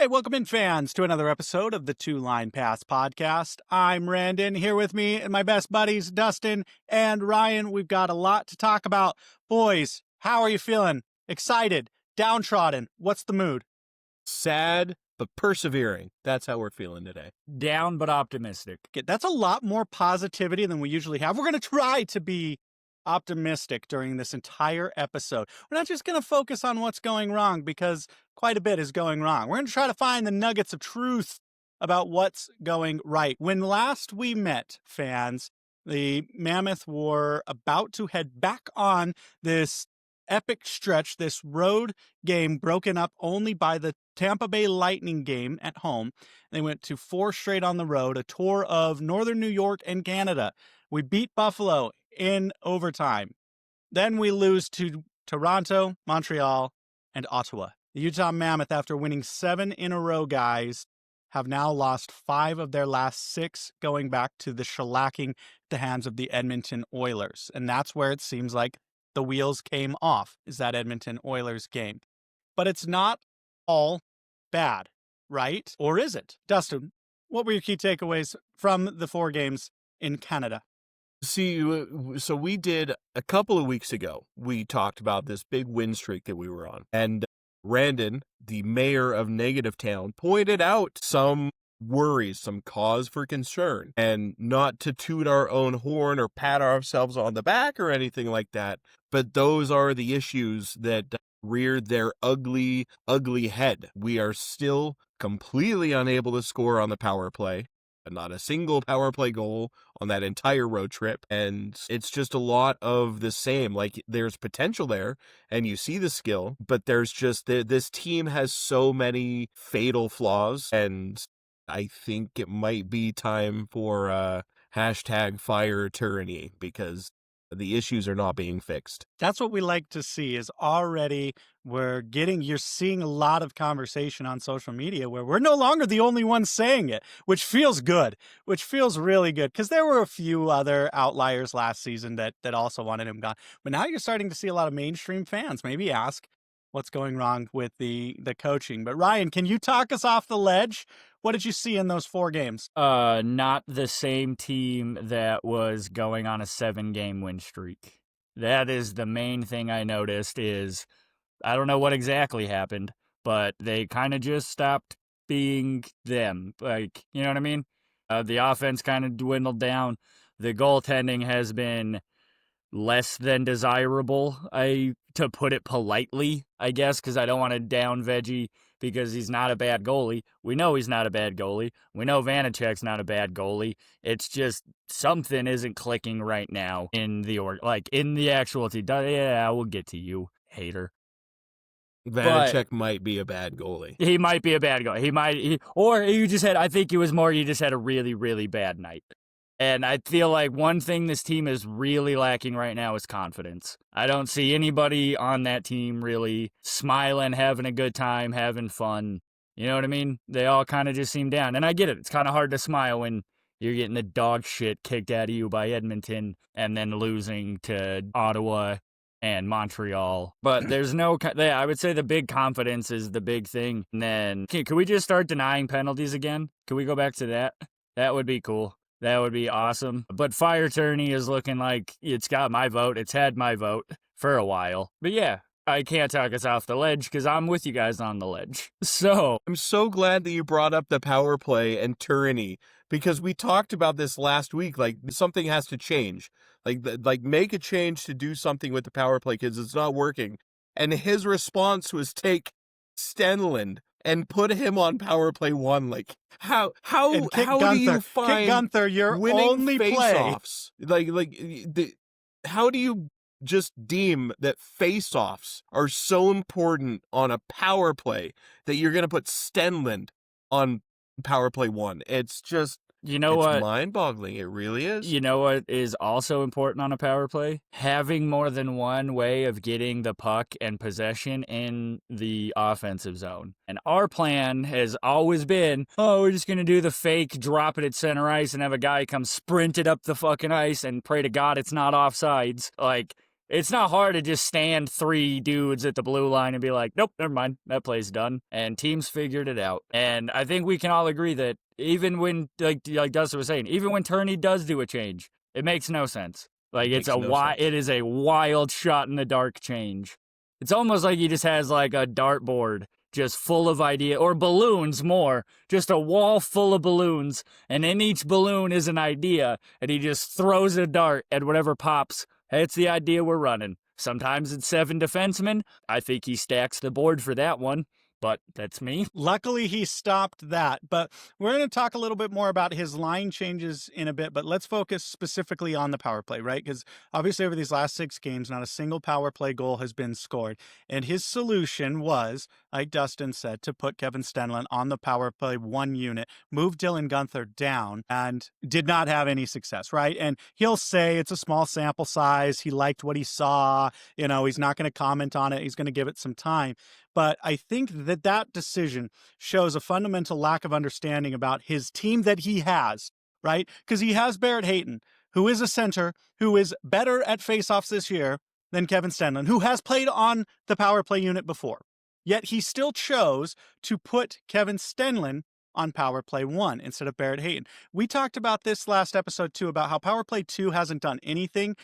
Hey, welcome in, fans, to another episode of the Two Line Pass podcast. I'm Randon, here with me and my best buddies, Dustin and Ryan. We've got a lot to talk about. Boys, how are you feeling? Excited? Downtrodden? What's the mood? Sad, but persevering. That's how we're feeling today. Down, but optimistic. That's a lot more positivity than we usually have. We're going to try to be optimistic during this entire episode. We're not just going to focus on what's going wrong, because quite a bit is going wrong. We're going to try to find the nuggets of truth about what's going right. When last we met, fans, the Mammoth were about to head back on this epic stretch, this road game broken up only by the Tampa Bay Lightning game at home. They went to 4 straight on the road, a tour of northern New York and Canada. We beat Buffalo in overtime. Then we lose to Toronto, Montreal, and Ottawa. The Utah Mammoth, after winning 7 in a row, guys, have now lost 5 of their last 6, going back to the shellacking at the hands of the Edmonton Oilers. And that's where it seems like the wheels came off, is that Edmonton Oilers game. But it's not all bad, right? Or is it? Dustin, what were your key takeaways from the 4 games in Canada? See, so we did a couple of weeks ago, we talked about this big win streak that we were on. And Randon, the mayor of Negative Town, pointed out some worries, some cause for concern, and not to toot our own horn or pat ourselves on the back or anything like that. But those are the issues that reared their ugly, ugly head. We are still completely unable to score on the power play. Not a single power play goal on that entire road trip. And it's just a lot of the same. Like, there's potential there and you see the skill, but there's just this team has so many fatal flaws. And I think it might be time for hashtag fire tyranny, because the issues are not being fixed. That's what we like to see, is already you're seeing a lot of conversation on social media where we're no longer the only ones saying it, which feels good, which feels really good, because there were a few other outliers last season that also wanted him gone. But now you're starting to see a lot of mainstream fans maybe ask what's going wrong with the coaching. But Ryan, can you talk us off the ledge? What did you see in those 4 games? Not the same team that was going on a 7-game win streak. That is the main thing I noticed. Is I don't know what exactly happened, but they kind of just stopped being them. Like, you know what I mean? The offense kind of dwindled down. The goaltending has been less than desirable, to put it politely, I guess, because I don't want to down Veggie, because he's not a bad goalie. We know he's not a bad goalie. We know Vanacek's not a bad goalie. It's just something isn't clicking right now in the actual team. Yeah, we'll get to you, hater. Vanacek might be a bad goalie. He might be a bad goalie. I think it was more you just had a really, really bad night. And I feel like one thing this team is really lacking right now is confidence. I don't see anybody on that team really smiling, having a good time, having fun. You know what I mean? They all kind of just seem down. And I get it. It's kind of hard to smile when you're getting the dog shit kicked out of you by Edmonton and then losing to Ottawa and Montreal. But there's I would say the big confidence is the big thing. And then, can we just start denying penalties again? Can we go back to that? That would be cool. That would be awesome. But fire tyranny is looking like it's got my vote. It's had my vote for a while. But yeah, I can't talk us off the ledge because I'm with you guys on the ledge. So I'm so glad that you brought up the power play and tyranny, because we talked about this last week. Like, something has to change. Like make a change to do something with the power play, because it's not working. And his response was take Stenlund and put him on power play 1. Like, how do you find Kick Gunther your winning only face-offs? How do you just deem that face-offs are so important on a power play that you're going to put Stenlund on power play 1? It's just, it's mind-boggling. It really is. You know what is also important on a power play? Having more than one way of getting the puck and possession in the offensive zone. And our plan has always been, we're just going to do the fake, drop it at center ice, and have a guy come sprint it up the fucking ice and pray to God it's not offsides. Like, It's not hard to just stand 3 dudes at the blue line and be like, nope, never mind, that play's done. And teams figured it out. And I think we can all agree that even when, like Dustin was saying, even when Turney does do a change, it makes no sense. Like, It is a wild shot in the dark change. It's almost like he just has like a dartboard just full of idea, or balloons more, just a wall full of balloons, and in each balloon is an idea, and he just throws a dart at whatever pops. Hey, it's the idea we're running. Sometimes it's 7 defensemen. I think he stacks the board for that one, but that's me. Luckily, he stopped that. But we're going to talk a little bit more about his line changes in a bit, but let's focus specifically on the power play, right? Because obviously over these last 6 games, not a single power play goal has been scored. And his solution was, like Dustin said, to put Kevin Stenlund on the power play 1 unit, move Dylan Guenther down, and did not have any success, right? And he'll say it's a small sample size. He liked what he saw. You know, he's not going to comment on it. He's going to give it some time. But I think that decision shows a fundamental lack of understanding about his team that he has, right? Because he has Barrett Hayton, who is a center, who is better at faceoffs this year than Kevin Stenlund, who has played on the power play unit before. Yet he still chose to put Kevin Stenlund on power play 1 instead of Barrett Hayton. We talked about this last episode too, about how power play 2 hasn't done anything,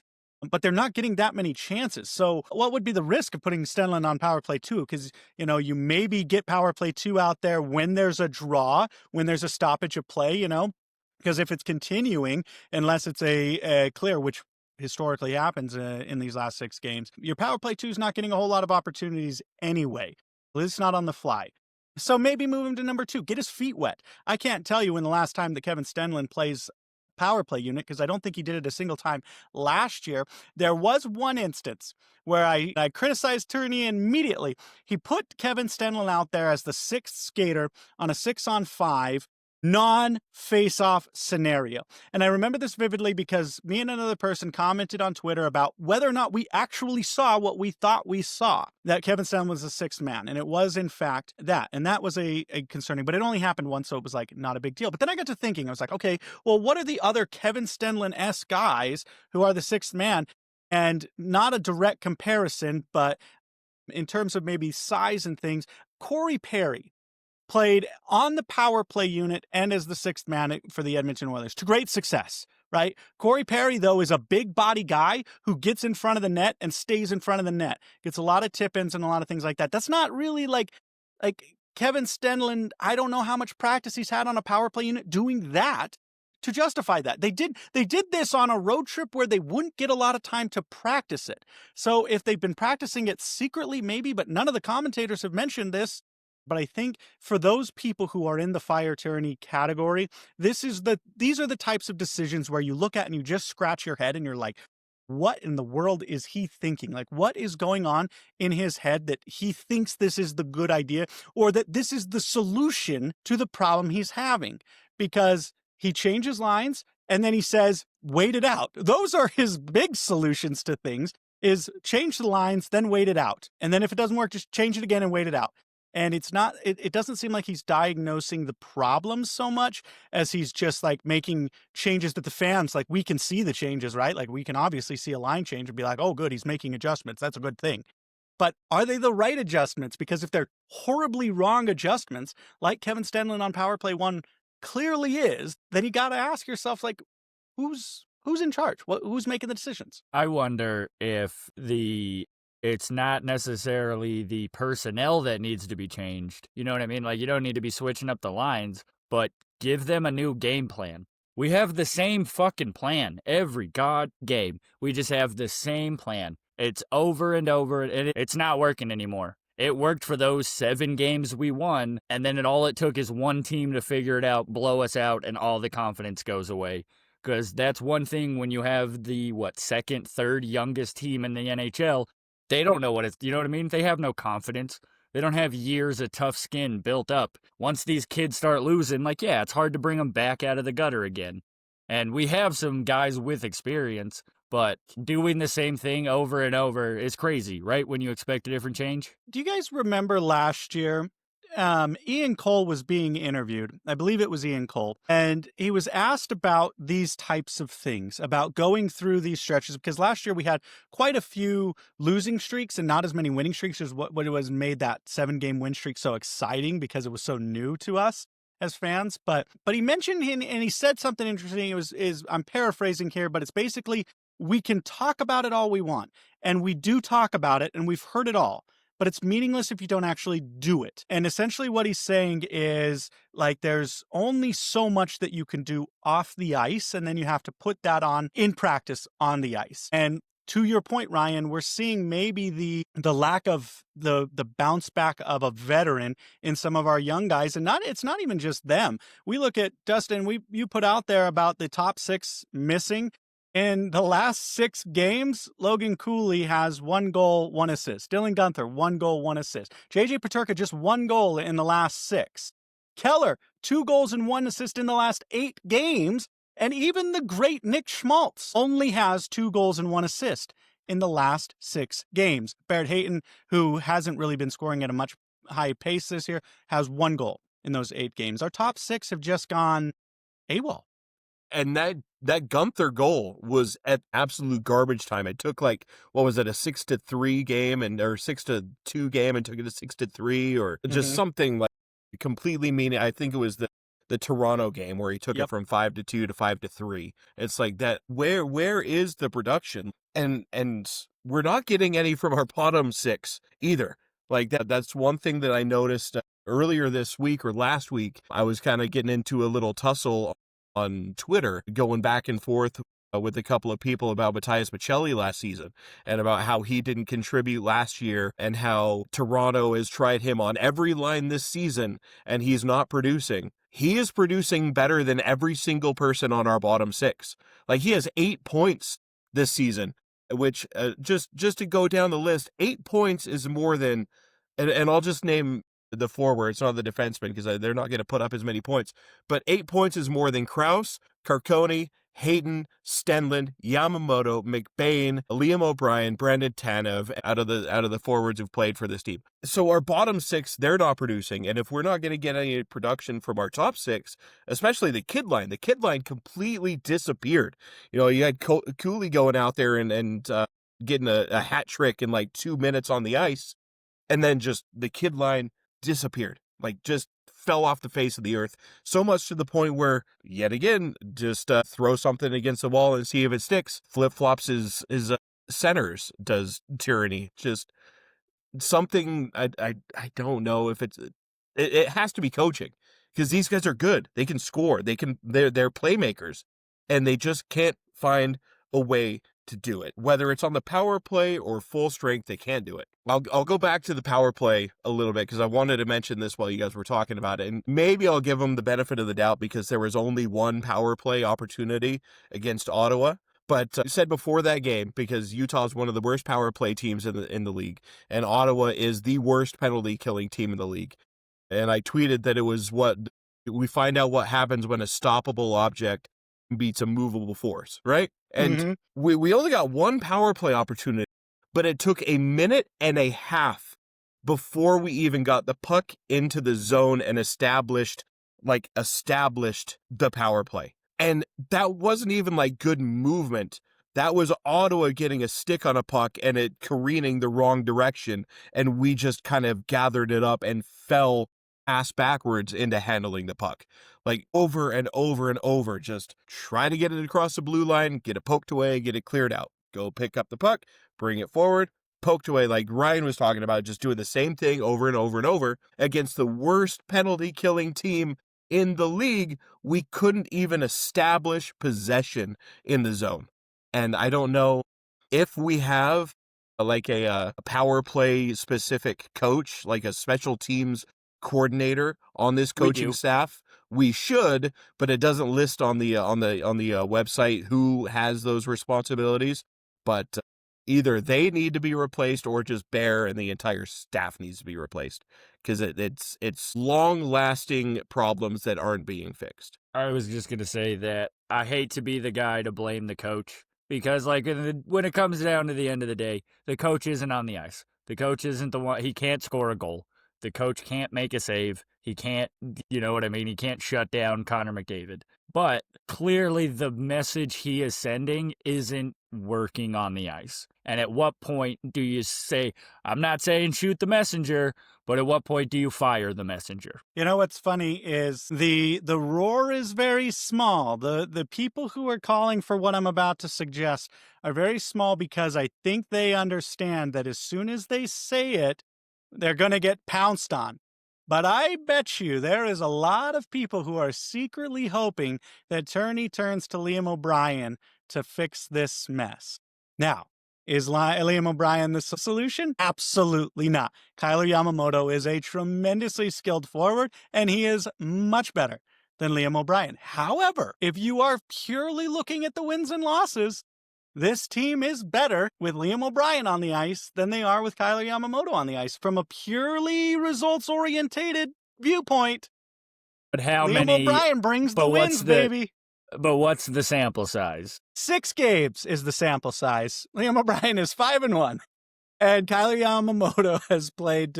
but they're not getting that many chances. So what would be the risk of putting Stenlund on power play 2? Because, you know, you maybe get power play 2 out there when there's a draw, when there's a stoppage of play, you know, because if it's continuing, unless it's a clear, which historically happens in these last 6 games, your power play 2 is not getting a whole lot of opportunities anyway. It's not on the fly. So maybe move him to number 2, get his feet wet. I can't tell you when the last time that Kevin Stenlund plays power play unit, because I don't think he did it a single time last year. There was one instance where I criticized Turney immediately. He put Kevin Stenlund out there as the 6th skater on a 6-on-5 non-face-off scenario. And I remember this vividly because me and another person commented on Twitter about whether or not we actually saw what we thought we saw, that Kevin Stenlund was the 6th man. And it was, in fact, that. And that was a concerning, but it only happened once, so it was like not a big deal. But then I got to thinking, I was like, okay, well, what are the other Kevin Stenlund-esque guys who are the 6th man? And not a direct comparison, but in terms of maybe size and things, Corey Perry played on the power play unit and as the 6th man for the Edmonton Oilers to great success, right? Corey Perry, though, is a big body guy who gets in front of the net and stays in front of the net. Gets a lot of tip-ins and a lot of things like that. That's not really like Kevin Stenlund. I don't know how much practice he's had on a power play unit doing that to justify that. They did this on a road trip where they wouldn't get a lot of time to practice it. So if they've been practicing it secretly, maybe, but none of the commentators have mentioned this. But I think for those people who are in the fire tyranny category, these are the types of decisions where you look at and you just scratch your head and you're like, what in the world is he thinking? Like, what is going on in his head that he thinks this is the good idea or that this is the solution to the problem he's having? Because he changes lines and then he says, wait it out. Those are his big solutions to things, is change the lines, then wait it out. And then if it doesn't work, just change it again and wait it out. And it doesn't seem like he's diagnosing the problems so much as he's just like making changes that the fans, like, we can see the changes, right? Like, we can obviously see a line change and be like, oh, good, he's making adjustments. That's a good thing. But are they the right adjustments? Because if they're horribly wrong adjustments, like Kevin Stenlund on power play 1 clearly is, then you got to ask yourself, like, who's in charge? Who's making the decisions? I wonder if it's not necessarily the personnel that needs to be changed. You know what I mean? Like, you don't need to be switching up the lines, but give them a new game plan. We have the same fucking plan every god game. We just have the same plan. It's over and over, and it's not working anymore. It worked for those 7 games we won, and then all it took is one team to figure it out, blow us out, and all the confidence goes away. Because that's one thing when you have the, 2nd, 3rd youngest team in the NHL. They don't know what it's, you know what I mean? They have no confidence. They don't have years of tough skin built up. Once these kids start losing, it's hard to bring them back out of the gutter again. And we have some guys with experience, but doing the same thing over and over is crazy, right? When you expect a different change. Do you guys remember last year? Ian Cole was being interviewed. I believe it was Ian Cole. And he was asked about these types of things, about going through these stretches, because last year we had quite a few losing streaks and not as many winning streaks as what it was made that 7-game win streak so exciting because it was so new to us as fans. But he mentioned, and he said something interesting. I'm paraphrasing here, but it's basically, we can talk about it all we want. And we do talk about it, and we've heard it all. But it's meaningless if you don't actually do it. And essentially what he's saying is, like, there's only so much that you can do off the ice, and then you have to put that on in practice on the ice. And to your point, Ryan, we're seeing maybe the lack of the bounce back of a veteran in some of our young guys. And it's not even just them. We look at, Dustin, you put out there about the top 6 missing. In the last 6 games, Logan Cooley has 1 goal, 1 assist. Dylan Gunther, 1 goal, 1 assist. JJ Peterka, just 1 goal in the last 6. Keller, 2 goals and 1 assist in the last 8 games. And even the great Nick Schmaltz only has 2 goals and 1 assist in the last 6 games. Barrett Hayton, who hasn't really been scoring at a much high pace this year, has 1 goal in those 8 games. Our top 6 have just gone AWOL. And that Gunther goal was at absolute garbage time. It took, like, what was it, a 6-3 game or 6-2 game, and took it to 6-3, or just something like completely meaning. I think it was the Toronto game where he took it from 5-2 to 5-3. It's like that. Where is the production? And we're not getting any from our bottom 6 either. Like that's one thing that I noticed earlier this week or last week. I was kind of getting into a little tussle on Twitter, going back and forth with a couple of people about Matthias Michelli last season, and about how he didn't contribute last year, and how Toronto has tried him on every line this season and he's not producing. He is producing better than every single person on our bottom 6. Like, he has 8 points this season, which just to go down the list, 8 points is more than, and I'll just name the forwards, not the defensemen, because they're not going to put up as many points. But 8 points is more than Krause, Carcone, Hayton, Stenlund, Yamamoto, McBain, Liam O'Brien, Brandon Tanev, out of the forwards who've played for this team. So our bottom 6, they're not producing, and if we're not going to get any production from our top 6, especially the kid line completely disappeared. You know, you had Cooley going out there and getting a hat trick in like 2 minutes on the ice, and then just the kid line disappeared, like just fell off the face of the earth, so much to the point where, yet again, just throw something against the wall and see if it sticks. Flip-flops is centers does tyranny. Just something, I don't know if it has to be coaching, because these guys are good. They can score. They're playmakers, and they just can't find a way to do it. Whether it's on the power play or full strength, they can't do it. I'll go back to the power play a little bit, because I wanted to mention this while you guys were talking about it, and maybe I'll give them the benefit of the doubt because there was only 1 power play opportunity against Ottawa. But I said before that game, because Utah is one of the worst power play teams in the league, and Ottawa is the worst penalty killing team in the league. And I tweeted that it was what we find out what happens when a stoppable object beats a movable force, right? And we only got 1 power play opportunity, but it took 1.5 minutes before we even got the puck into the zone and established the power play. And that wasn't even like good movement. That was Ottawa getting a stick on a puck and it careening the wrong direction, and we just kind of gathered it up and fell ass backwards into handling the puck. Like, over and over and over, just try to get it across the blue line, get it poked away, get it cleared out. Go pick up the puck, bring it forward, poked away, like Ryan was talking about, just doing the same thing over and over and over against the worst penalty killing team in the league. We couldn't even establish possession in the zone. And I don't know if we have like a power play specific coach, like a special teams coordinator on this coaching staff. We should, but it doesn't list on the website who has those responsibilities. But either they need to be replaced, or just Bear and the entire staff needs to be replaced, because it's long-lasting problems that aren't being fixed. I was just going to say that I hate to be the guy to blame the coach, because like when it comes down to the end of the day, the coach isn't on the ice. The coach isn't the one. He can't score a goal. The coach can't make a save. He can't, you know what I mean? He can't shut down Connor McDavid. But clearly the message he is sending isn't working on the ice. And at what point do you say, I'm not saying shoot the messenger, but at what point do you fire the messenger? You know what's funny is the roar is very small. The people who are calling for what I'm about to suggest are very small because I think they understand that as soon as they say it, they're going to get pounced on. But I bet you there is a lot of people who are secretly hoping that Turney turns to Liam O'Brien to fix this mess. Now, is Liam O'Brien the solution? Absolutely not. Kyler Yamamoto is a tremendously skilled forward, and he is much better than Liam O'Brien. However, if you are purely looking at the wins and losses, this team is better with Liam O'Brien on the ice than they are with Kyler Yamamoto on the ice. From a purely results-orientated viewpoint, But how Liam many? O'Brien brings the but what's wins, the- baby. But what's the sample size? 6 games is the sample size. Liam O'Brien is 5-1. And Kyler Yamamoto has played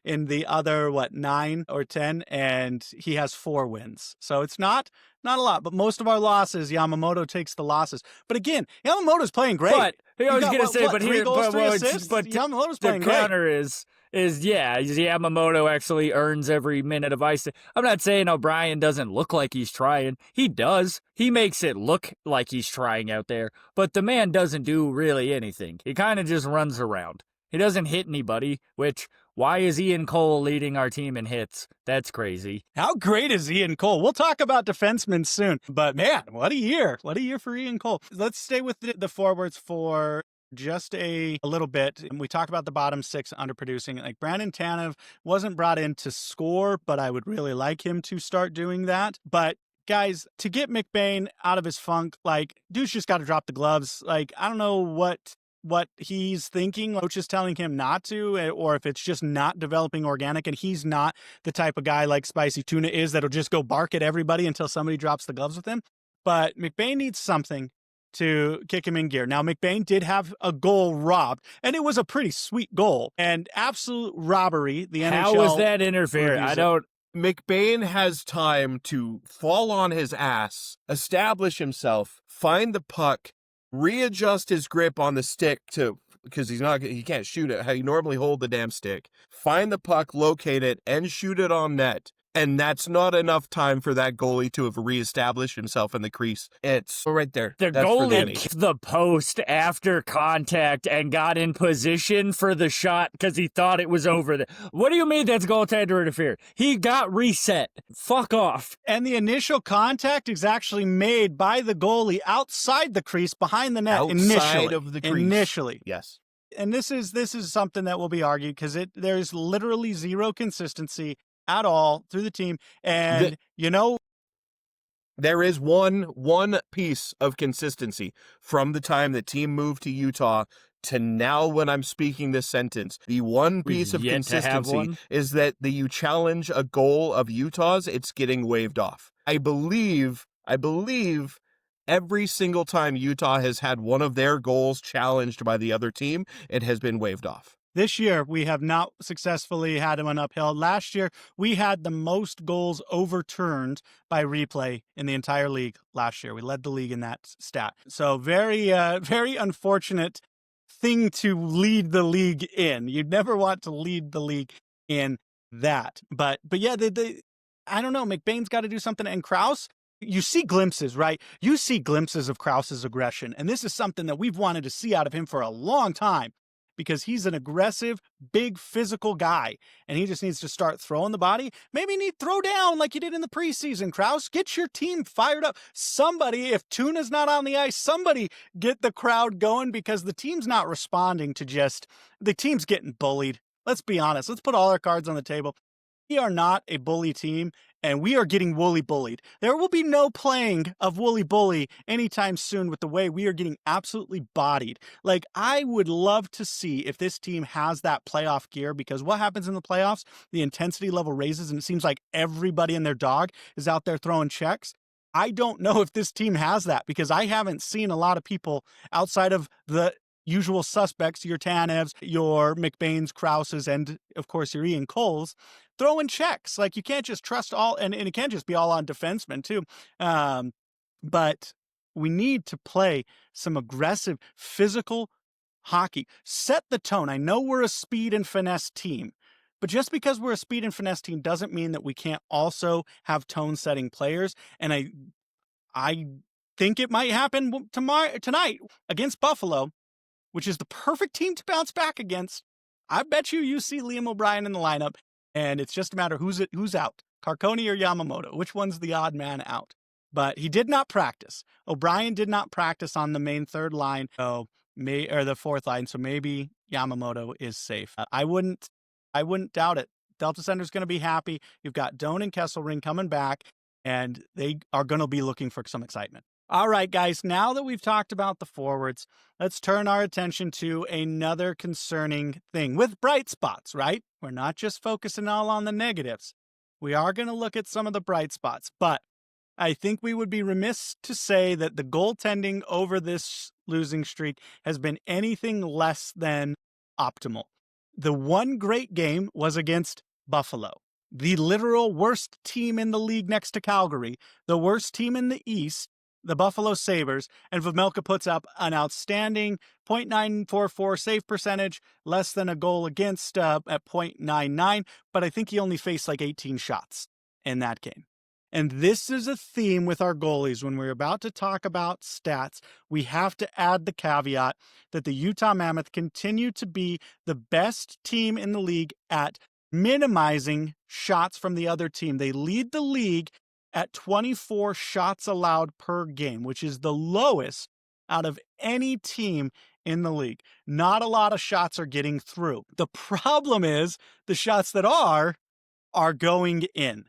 in the other, 9 or 10, and he has 4 wins. So it's not a lot, but most of our losses, Yamamoto takes the losses. But again, Yamamoto's playing great. But I was going to say, but 3 here, goals, but, 3 well, assists? but Yamamoto's the playing great. counter is Yamamoto actually earns every minute of ice. I'm not saying O'Brien doesn't look like he's trying. He does. He makes it look like he's trying out there, but the man doesn't do really anything. He kind of just runs around. He doesn't hit anybody, which, why is Ian Cole leading our team in hits? That's crazy. How great is Ian Cole? We'll talk about defensemen soon. But man, what a year. What a year for Ian Cole. Let's stay with the forwards for just a little bit. We talked about the bottom 6 underproducing. Like Brandon Tanev wasn't brought in to score, but I would really like him to start doing that. But guys, to get McBain out of his funk, like, dude's just got to drop the gloves. Like, I don't know what he's thinking. Coach is telling him not to, or if it's just not developing organic, and he's not the type of guy like Spicy Tuna is that'll just go bark at everybody until somebody drops the gloves with him. But McBain needs something to kick him in gear. Now, McBain did have a goal robbed, and it was a pretty sweet goal. And absolute robbery, the NHL... How was that interfered? I don't... McBain has time to fall on his ass, establish himself, find the puck, readjust his grip on the stick because he can't shoot it how you normally hold the damn stick. Find the puck, locate it, and shoot it on net. And that's not enough time for that goalie to have reestablished himself in the crease. It's right there. The That's for goalie Danny. kicked the post after contact and got in position for the shot because he thought it was over there. What do you mean that's goaltender interfered? He got reset. Fuck off. And the initial contact is actually made by the goalie outside the crease, behind the net. Outside of the crease. Initially. Yes. And this is something that will be argued because there's literally zero consistency at all through the team. And, there is one piece of consistency from the time the team moved to Utah to now when I'm speaking this sentence. The one piece of yet to have consistency one. is that you challenge a goal of Utah's, it's getting waved off. I believe every single time Utah has had one of their goals challenged by the other team, it has been waved off. This year, we have not successfully had one upheld. Last year, we had the most goals overturned by replay in the entire league last year. We led the league in that stat. So very unfortunate thing to lead the league in. You'd never want to lead the league in that. But yeah, I don't know. McBain's got to do something. And Krause, you see glimpses, right? You see glimpses of Krause's aggression. And this is something that we've wanted to see out of him for a long time, because he's an aggressive, big, physical guy, and he just needs to start throwing the body. Maybe need throw down like you did in the preseason, Krause. Get your team fired up. Somebody, if Tuna's not on the ice, somebody get the crowd going, because the team's not responding to the team's getting bullied. Let's be honest. Let's put all our cards on the table. We are not a bully team, and we are getting woolly bullied. There will be no playing of woolly bully anytime soon with the way we are getting absolutely bodied. Like, I would love to see if this team has that playoff gear, because what happens in the playoffs, the intensity level raises, and it seems like everybody and their dog is out there throwing checks. I don't know if this team has that, because I haven't seen a lot of people outside of the usual suspects, your Tanevs, your McBains, Krauses, and of course your Ian Coles, throwing checks. Like, you can't just trust all, and it can't just be all on defensemen too. But we need to play some aggressive, physical hockey. Set the tone. I know we're a speed and finesse team, but just because we're a speed and finesse team doesn't mean that we can't also have tone-setting players. And I think it might happen tonight against Buffalo, which is the perfect team to bounce back against. I bet you see Liam O'Brien in the lineup, and it's just a matter who's out, Carcone or Yamamoto. Which one's the odd man out? But he did not practice. O'Brien did not practice on the main third line, or the fourth line, so maybe Yamamoto is safe. I wouldn't doubt it. Delta Center's going to be happy. You've got Doan and Kesselring coming back, and they are going to be looking for some excitement. All right, guys, now that we've talked about the forwards, let's turn our attention to another concerning thing with bright spots, right? We're not just focusing all on the negatives. We are going to look at some of the bright spots, but I think we would be remiss to say that the goaltending over this losing streak has been anything less than optimal. The one great game was against Buffalo, the literal worst team in the league next to Calgary, the worst team in the East, the Buffalo Sabres, and Vejmelka puts up an outstanding .944 save percentage, less than a goal against at .99, but I think he only faced like 18 shots in that game. And this is a theme with our goalies. When we're about to talk about stats, we have to add the caveat that the Utah Mammoth continue to be the best team in the league at minimizing shots from the other team. They lead the league at 24 shots allowed per game, which is the lowest out of any team in the league. Not a lot of shots are getting through. The problem is the shots that are going in.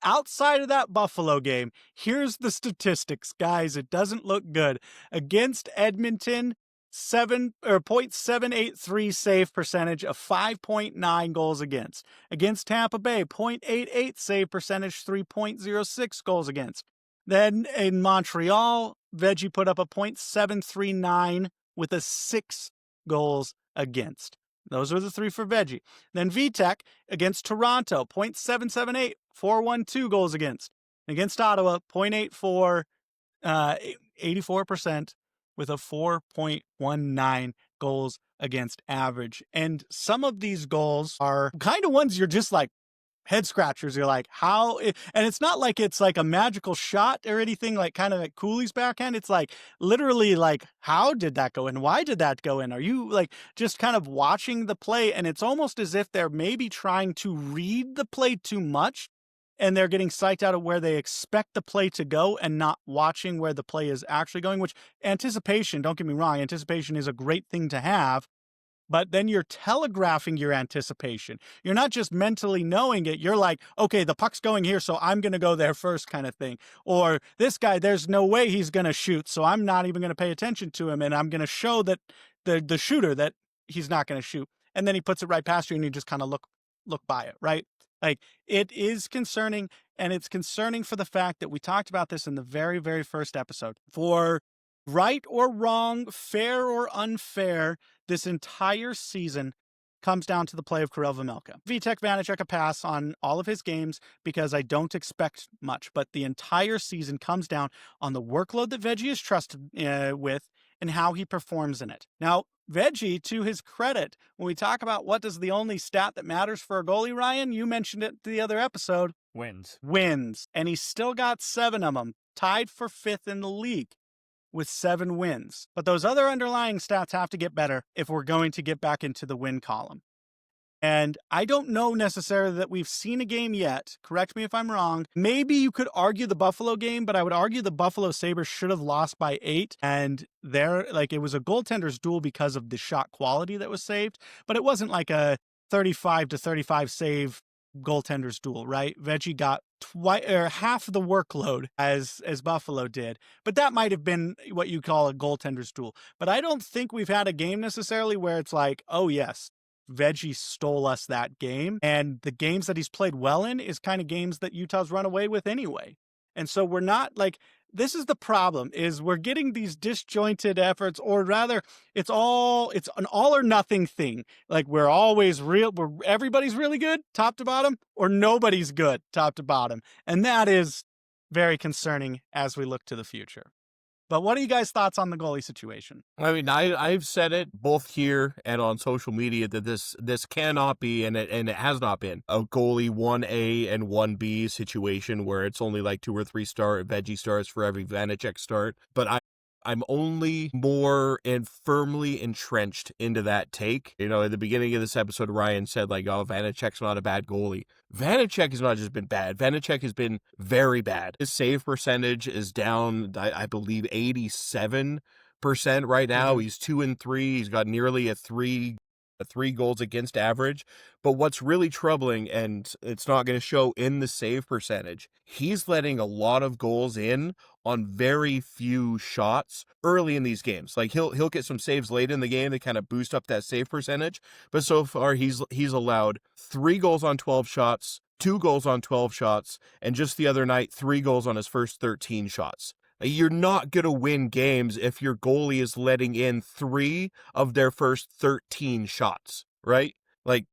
Outside of that Buffalo game, here's the statistics, guys. It doesn't look good. Against Edmonton, .783 save percentage of 5.9 goals against. Against Tampa Bay, .88 save percentage, 3.06 goals against. Then in Montreal, Veggie put up a .739 with a 6 goals against. Those are the three for Veggie. Then VTech against Toronto, .778, 412 goals against. Against Ottawa, .84, 84% with a 4.19 goals against average. And some of these goals are kind of ones you're just like, head scratchers. You're like, how? And it's not like it's like a magical shot or anything, like kind of like Cooley's backhand. It's like literally like, how did that go in? Why did that go in? Are you like just kind of watching the play? And it's almost as if they're maybe trying to read the play too much, and they're getting psyched out of where they expect the play to go and not watching where the play is actually going, which anticipation, don't get me wrong, anticipation is a great thing to have. But then you're telegraphing your anticipation. You're not just mentally knowing it. You're like, okay, the puck's going here, so I'm going to go there first kind of thing. Or this guy, there's no way he's going to shoot, so I'm not even going to pay attention to him, and I'm going to show that the shooter that he's not going to shoot. And then he puts it right past you, and you just kind of look by it, right? Like, it is concerning, and it's concerning for the fact that we talked about this in the very, very first episode. For right or wrong, fair or unfair, this entire season comes down to the play of Karel Vejmelka. Vitek Vanacek a pass on all of his games because I don't expect much, but the entire season comes down on the workload that Veggie is trusted with and how he performs in it. Now, Veggie, to his credit, when we talk about what is the only stat that matters for a goalie, Ryan, you mentioned it the other episode. Wins. And he's still got 7 of them, tied for 5th in the league with 7 wins. But those other underlying stats have to get better if we're going to get back into the win column. And I don't know necessarily that we've seen a game yet. Correct me if I'm wrong. Maybe you could argue the Buffalo game, but I would argue the Buffalo Sabres should have lost by 8. And it was a goaltender's duel because of the shot quality that was saved. But it wasn't like a 35-35 save goaltender's duel, right? Veggie got half the workload as Buffalo did, but that might have been what you call a goaltender's duel. But I don't think we've had a game necessarily where it's like, oh yes, Veggie stole us that game, and the games that he's played well in is kind of games that Utah's run away with anyway. And so we're not like, this is the problem, is we're getting these disjointed efforts, or rather it's an all or nothing thing. Like everybody's really good top to bottom, or nobody's good top to bottom. And that is very concerning as we look to the future. But what are you guys' thoughts on the goalie situation? I mean, I've said it both here and on social media that this cannot be, and it has not been, a goalie 1A and 1B situation where it's only like 2 or 3 veggie starts for every Vanacek start. But I'm only more and firmly entrenched into that take. You know, at the beginning of this episode, Ryan said, like, oh, Vanacek's not a bad goalie. Vanacek has not just been bad. Vanacek has been very bad. His save percentage is down, I believe, 87% right now. Mm-hmm. He's 2-3. He's got nearly a three goals against average. But what's really troubling, and it's not going to show in the save percentage, he's letting a lot of goals in on very few shots early in these games. Like he'll get some saves late in the game to kind of boost up that save percentage. But so far he's allowed 3 goals on 12 shots, 2 goals on 12 shots, and just the other night 3 goals on his first 13 shots. You're not going to win games if your goalie is letting in 3 of their first 13 shots, right? Like,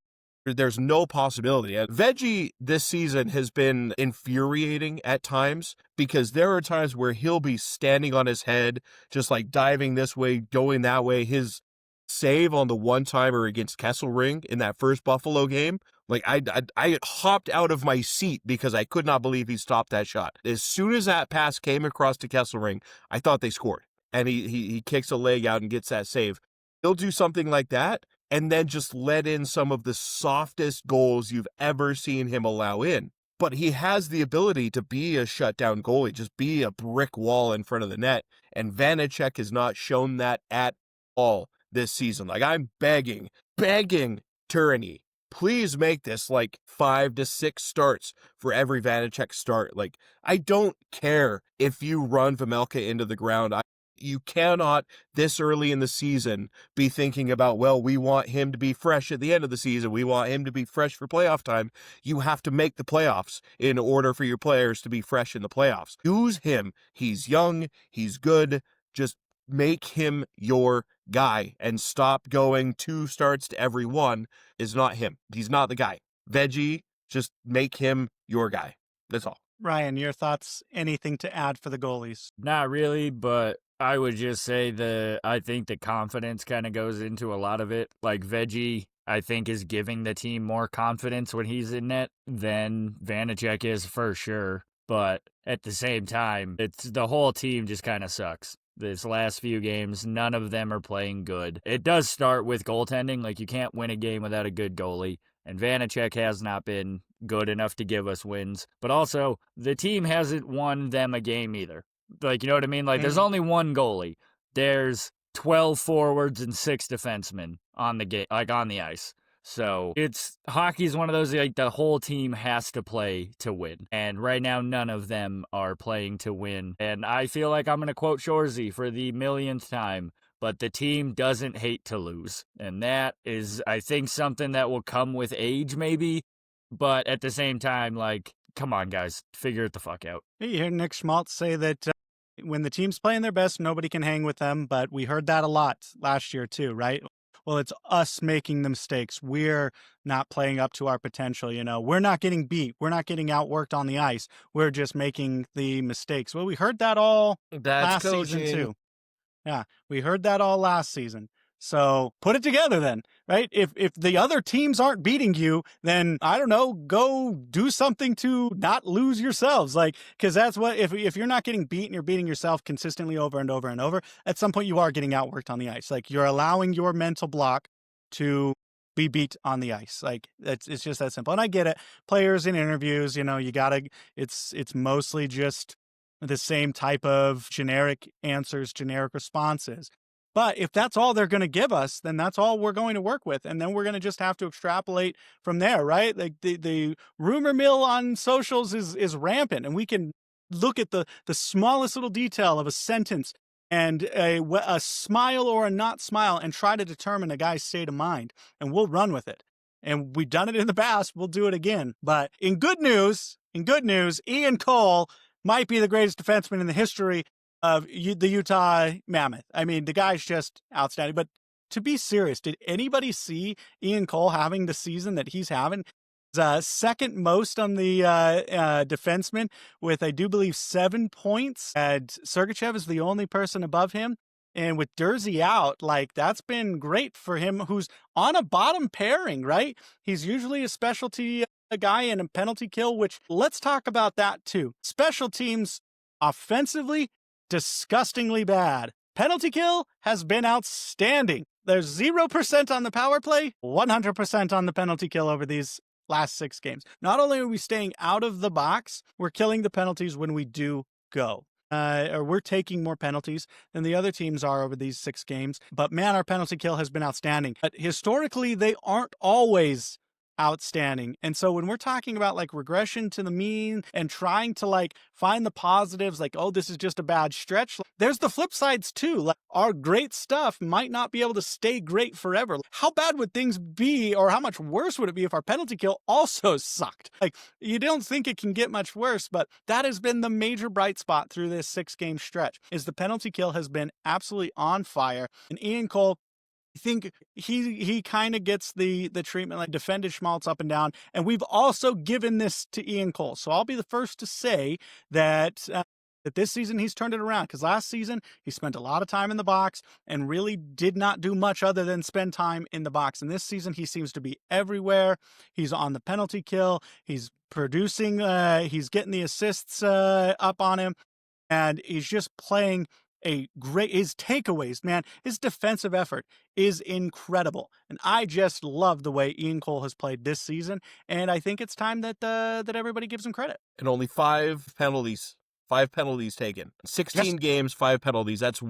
there's no possibility. Veggie this season has been infuriating at times because there are times where he'll be standing on his head, just like diving this way, going that way. His save on the one-timer against Kesselring in that first Buffalo game, like I hopped out of my seat because I could not believe he stopped that shot. As soon as that pass came across to Kesselring, I thought they scored. And he kicks a leg out and gets that save. He'll do something like that and then just let in some of the softest goals you've ever seen him allow in. But he has the ability to be a shutdown goalie, just be a brick wall in front of the net. And Vanacek has not shown that at all this season. Like, I'm begging Tyranny, please make this like 5 to 6 starts for every Vanacek start. Like, I don't care if you run Vejmelka into the ground. You cannot, this early in the season, be thinking about, well, we want him to be fresh at the end of the season. We want him to be fresh for playoff time. You have to make the playoffs in order for your players to be fresh in the playoffs. Use him. He's young. He's good. Just make him your guy and stop going 2 starts to every 1 is not him. He's not the guy. Veggie, just make him your guy. That's all. Ryan, your thoughts? Anything to add for the goalies? Not really, but I would just say I think the confidence kind of goes into a lot of it. Like, Veggie, I think, is giving the team more confidence when he's in net than Vanacek is, for sure. But at the same time, the whole team just kind of sucks. This last few games, none of them are playing good. It does start with goaltending. Like, you can't win a game without a good goalie. And Vanacek has not been good enough to give us wins. But also, the team hasn't won them a game either. Like, you know what I mean? Like, there's only one goalie. There's 12 forwards and 6 defensemen on the on the ice. So hockey's one of those, like, the whole team has to play to win. And right now, none of them are playing to win. And I feel like I'm going to quote Shorzy for the millionth time, but the team doesn't hate to lose. And that is, I think, something that will come with age, maybe. But at the same time, like, come on, guys, figure it the fuck out. You hear Nick Schmaltz say that when the team's playing their best, nobody can hang with them. But we heard that a lot last year too, right? Well, it's us making the mistakes. We're not playing up to our potential. You know, we're not getting beat. We're not getting outworked on the ice. We're just making the mistakes. Well, we heard that all last season too. Yeah, we heard that all last season. So put it together then, right? If the other teams aren't beating you, then I don't know, go do something to not lose yourselves. Like, because that's what, if you're not getting beat and you're beating yourself consistently over and over and over, at some point you are getting outworked on the ice. Like, you're allowing your mental block to be beat on the ice. Like, it's just that simple. And I get it. Players in interviews, you know, it's mostly just the same type of generic answers, generic responses. But if that's all they're going to give us, then that's all we're going to work with. And then we're going to just have to extrapolate from there, right? Like, the rumor mill on socials is rampant, and we can look at the smallest little detail of a sentence and a smile or a not smile and try to determine a guy's state of mind, and we'll run with it. And we've done it in the past. We'll do it again. But in good news, Ian Cole might be the greatest defenseman in the history of the Utah Mammoth. I mean, the guy's just outstanding. But to be serious, did anybody see Ian Cole having the season that he's having? Second most on the defenseman with, I do believe, 7 points. And Sergachev is the only person above him. And with Dursey out, like, that's been great for him, who's on a bottom pairing, right? He's usually a specialty guy and a penalty kill, which, let's talk about that too. Special teams, offensively, disgustingly bad. Penalty kill has been outstanding. There's 0% on the power play, 100% on the penalty kill over these last 6 games. Not only are we staying out of the box, we're killing the penalties when we do go. Or we're taking more penalties than the other teams are over these 6 games. But man, our penalty kill has been outstanding. But historically, they aren't always outstanding. And so when we're talking about like regression to the mean and trying to like find the positives, like, oh, this is just a bad stretch, there's the flip sides too. Like, our great stuff might not be able to stay great forever. How bad would things be, or how much worse would it be if our penalty kill also sucked? Like, you don't think it can get much worse, but that has been the major bright spot through this 6-game stretch, is the penalty kill has been absolutely on fire. And Ian Cole, I think he kind of gets the treatment, like, defended Schmaltz up and down. And we've also given this to Ian Cole. So I'll be the first to say that this season he's turned it around, because last season he spent a lot of time in the box and really did not do much other than spend time in the box. And this season he seems to be everywhere. He's on the penalty kill. He's producing. He's getting the assists up on him. And he's just playing his takeaways, man, his defensive effort is incredible. And I just love the way Ian Cole has played this season. And I think it's time that everybody gives him credit. And only 5 penalties. 5 penalties taken. 16 games, 5 penalties. That's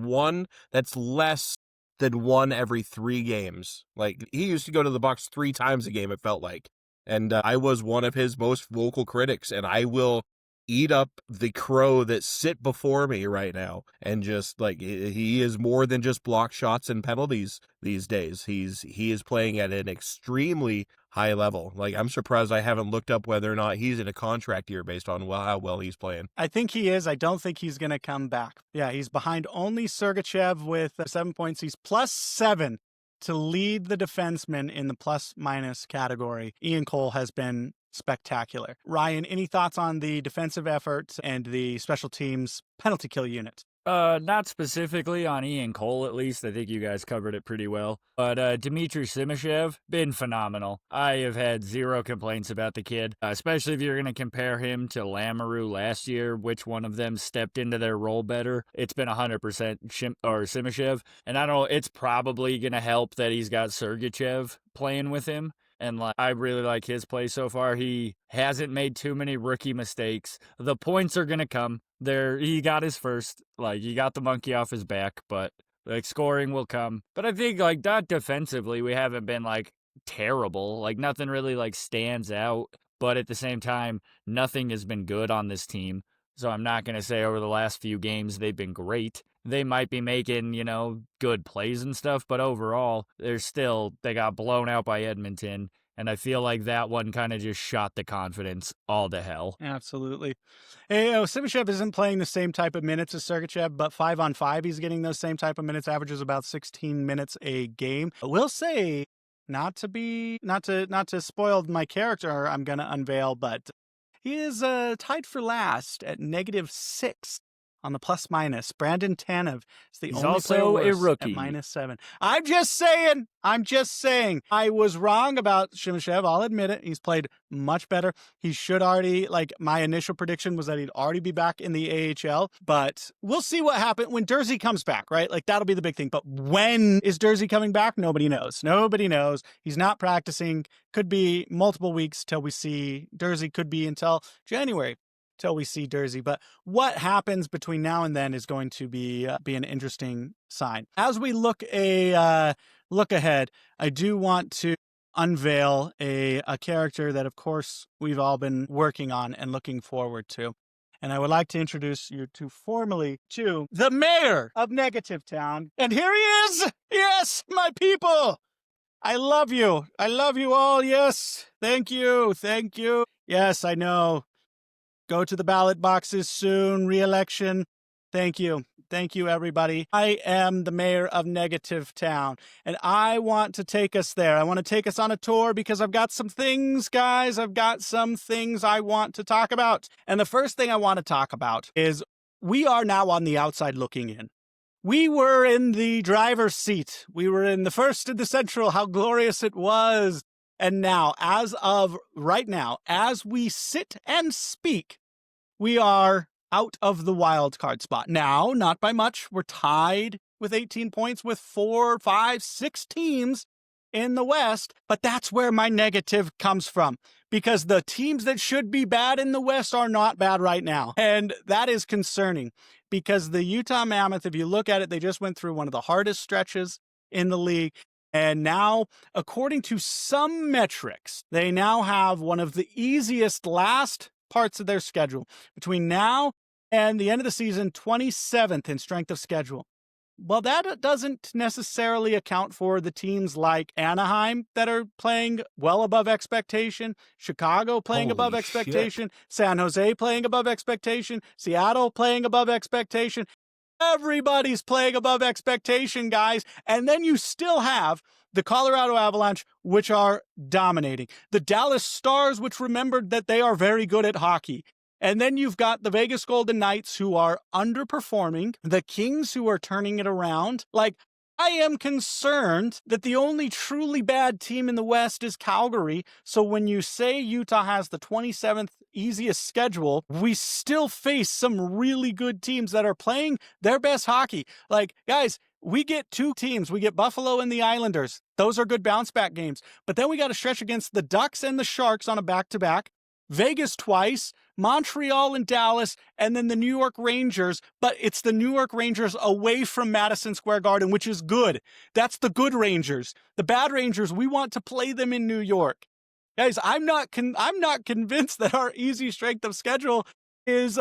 less than 1 every 3 games. Like, he used to go to the box 3 times a game, it felt like. And I was one of his most vocal critics, and I will eat up the crow that sit before me right now. And just, like, he is more than just block shots and penalties these days. He is playing at an extremely high level. Like, I'm surprised I haven't looked up whether or not he's in a contract year based on how well he's playing. I think he is. I don't think he's going to come back. Yeah, he's behind only Sergachev with 7 points. He's +7 to lead the defenseman in the plus-minus category. Ian Cole has been spectacular. Ryan, any thoughts on the defensive effort and the special teams penalty kill unit? Not specifically on Ian Cole, at least. I think you guys covered it pretty well. But Dmitry Simashev, been phenomenal. I have had 0 complaints about the kid, especially if you're going to compare him to Lamoureux last year. Which one of them stepped into their role better? It's been 100% Simashev. And I don't know, it's probably going to help that he's got Sergachev playing with him. And I really like his play so far. He hasn't made too many rookie mistakes. The points are going to come. He got his first. He got the monkey off his back, but scoring will come. But I think not defensively, we haven't been terrible. Nothing really stands out. But at the same time, nothing has been good on this team. So I'm not going to say over the last few games they've been great. They might be making, good plays and stuff, but overall, they got blown out by Edmonton, and I feel like that one kind of just shot the confidence all to hell. Absolutely. Hey, Simashev isn't playing the same type of minutes as Sergachev, but 5-on-5, he's getting those same type of minutes, averages about 16 minutes a game. I will say, not to spoil my character, I'm going to unveil, but he is tied for last at -6 on the plus-minus. Brandon Tanev is the only player worse a rookie at -7. I'm just saying. I was wrong about Simashev. I'll admit it. He's played much better. He should already, my initial prediction was that he'd already be back in the AHL, but we'll see what happens when Dursey comes back, right? That'll be the big thing. But when is Dursey coming back? Nobody knows. He's not practicing. Could be multiple weeks till we see Dursey. Could be until January till we see Dursey. But what happens between now and then is going to be an interesting sign. As we look ahead, I do want to unveil a character that, of course, we've all been working on and looking forward to. And I would like to introduce you formally to the mayor of Negative Town. And here he is! Yes, my people! I love you. I love you all. Yes. Thank you. Yes, I know. Go to the ballot boxes soon. Re-election. Thank you. Thank you, everybody. I am the mayor of Negative Town, and I want to take us there. I want to take us on a tour because I've got some things, guys. I've got some things I want to talk about. And the first thing I want to talk about is we are now on the outside looking in. We were in the driver's seat. We were in the first in the Central. How glorious it was. And now, as of right now, as we sit and speak, we are out of the wild card spot. Now, not by much. We're tied with 18 points with 4, 5, 6 teams in the West. But that's where my negative comes from, because the teams that should be bad in the West are not bad right now. And that is concerning, because the Utah Mammoth, if you look at it, they just went through one of the hardest stretches in the league. And now, according to some metrics, they now have one of the easiest last parts of their schedule. Between now and the end of the season, 27th in strength of schedule. Well, that doesn't necessarily account for the teams like Anaheim that are playing well above expectation, Chicago playing above expectation, San Jose playing above expectation, Seattle playing above expectation. Everybody's playing above expectation, guys. And then you still have the Colorado Avalanche, which are dominating. The Dallas Stars, which remembered that they are very good at hockey. And then you've got the Vegas Golden Knights, who are underperforming, the Kings, who are turning it around. Like, I am concerned that the only truly bad team in the West is Calgary. So when you say Utah has the 27th easiest schedule, we still face some really good teams that are playing their best hockey. Like, guys, we get 2 teams. We get Buffalo and the Islanders. Those are good bounce back games. But then we got to stretch against the Ducks and the Sharks on a back-to-back. Vegas twice, Montreal and Dallas, and then the New York Rangers. But it's the New York Rangers away from Madison Square Garden, which is good. That's the good Rangers. The bad Rangers, we want to play them in New York. Guys, I'm not convinced that our easy strength of schedule is